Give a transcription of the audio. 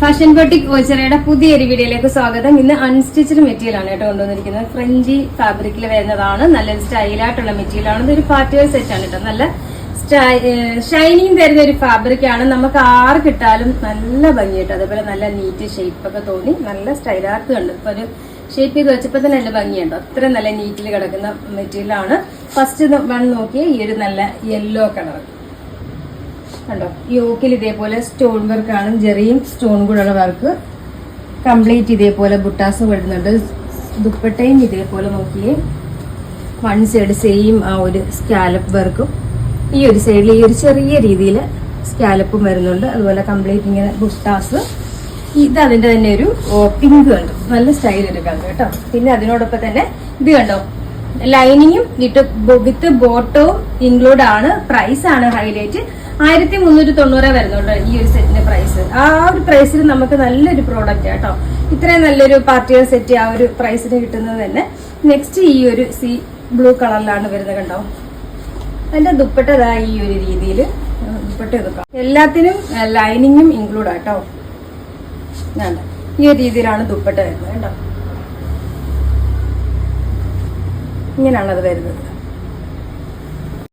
Fashion boutique ഓച്ചിറയുടെ പുതിയൊരു വീഡിയോയിലേക്ക് സ്വാഗതം. ഇന്ന് അൺസ്റ്റിച്ചഡ് മെറ്റീരിയൽ ആണ് കേട്ടോ കൊണ്ടുവന്നിരിക്കുന്നത്. ഫ്രഞ്ചി ഫാബ്രിക്കിൽ വരുന്നതാണ്. നല്ലൊരു സ്റ്റൈലായിട്ടുള്ള മെറ്റീരിയൽ ആണ്. ഇതൊരു പാർട്ടി വെയർ സെറ്റ് ആണ് കേട്ടോ. നല്ല ഷൈനിങ് തരുന്ന ഒരു ഫാബ്രിക് ആണ്. നമുക്ക് ആറ് കിട്ടാലും നല്ല ഭംഗിയായിട്ട്, അതേപോലെ നല്ല നീറ്റ് ഷേപ്പ് ഒക്കെ തോന്നി നല്ല സ്റ്റൈലായിട്ട് കണ്ടു. ഇപ്പൊ ഒരു ഷേപ്പ് ചെയ്ത് വെച്ചപ്പോ തന്നെ നല്ല ഭംഗിയുണ്ടോ. അത്രയും നല്ല നീറ്റിൽ കിടക്കുന്ന മെറ്റീരിയൽ ആണ്. ഫസ്റ്റ് വൺ നോക്കിയേ, ഈ ഒരു നല്ല യെല്ലോ കളർ കണ്ടോ. യോക്കിൽ ഇതേപോലെ സ്റ്റോൺ വർക്കാണ്, ജെറിയും സ്റ്റോൺ കൂടെയുള്ള വർക്ക്. കംപ്ലീറ്റ് ഇതേപോലെ ബുട്ടാസും വരുന്നുണ്ട്. ദുപ്പട്ടയും ഇതേപോലെ നോക്കിയേ, വൺ സൈഡ് സെയിം ആ ഒരു സ്കാലപ്പ് വർക്കും, ഈ ഒരു സൈഡിൽ ഈ ഒരു ചെറിയ രീതിയിൽ സ്കാലപ്പും വരുന്നുണ്ട്. അതുപോലെ കംപ്ലീറ്റ് ഇങ്ങനെ ബുട്ടാസ്. ഇത് അതിന്റെ തന്നെ ഒരു പിങ്ക് കണ്ടു, നല്ല സ്റ്റൈൽ എടുക്കാം കേട്ടോ. പിന്നെ അതിനോടൊപ്പം തന്നെ ഇത് കണ്ടോ, ലൈനിങ്ങും വിത്ത് ബോട്ടവും ഇൻക്ലൂഡ് ആണ്. പ്രൈസ് ആണ് ഹൈലൈറ്റ്. 1390 വരുന്നുണ്ട് ഈ ഒരു സെറ്റിന്റെ പ്രൈസ്. ആ ഒരു പ്രൈസിൽ നമുക്ക് നല്ലൊരു പ്രോഡക്റ്റ് കേട്ടോ. ഇത്രയും നല്ലൊരു പാർട്ടി വെയർ സെറ്റ് ആ ഒരു പ്രൈസിന് കിട്ടുന്നത് തന്നെ. നെക്സ്റ്റ് ഈ ഒരു സീ ബ്ലൂ കളറിലാണ് വരുന്നത് കണ്ടോ. അതിന്റെ ദുപ്പട്ട ഈ ഒരു രീതിയിൽ ദുപ്പട്ട എടുക്കാം. എല്ലാത്തിനും ലൈനിങ്ങും ഇൻക്ലൂഡ് ആട്ടോ. ഈ ഒരു രീതിയിലാണ് ദുപ്പട്ട വരുന്നത് കേട്ടോ. ഇങ്ങനെയാണത് വരുന്നത്.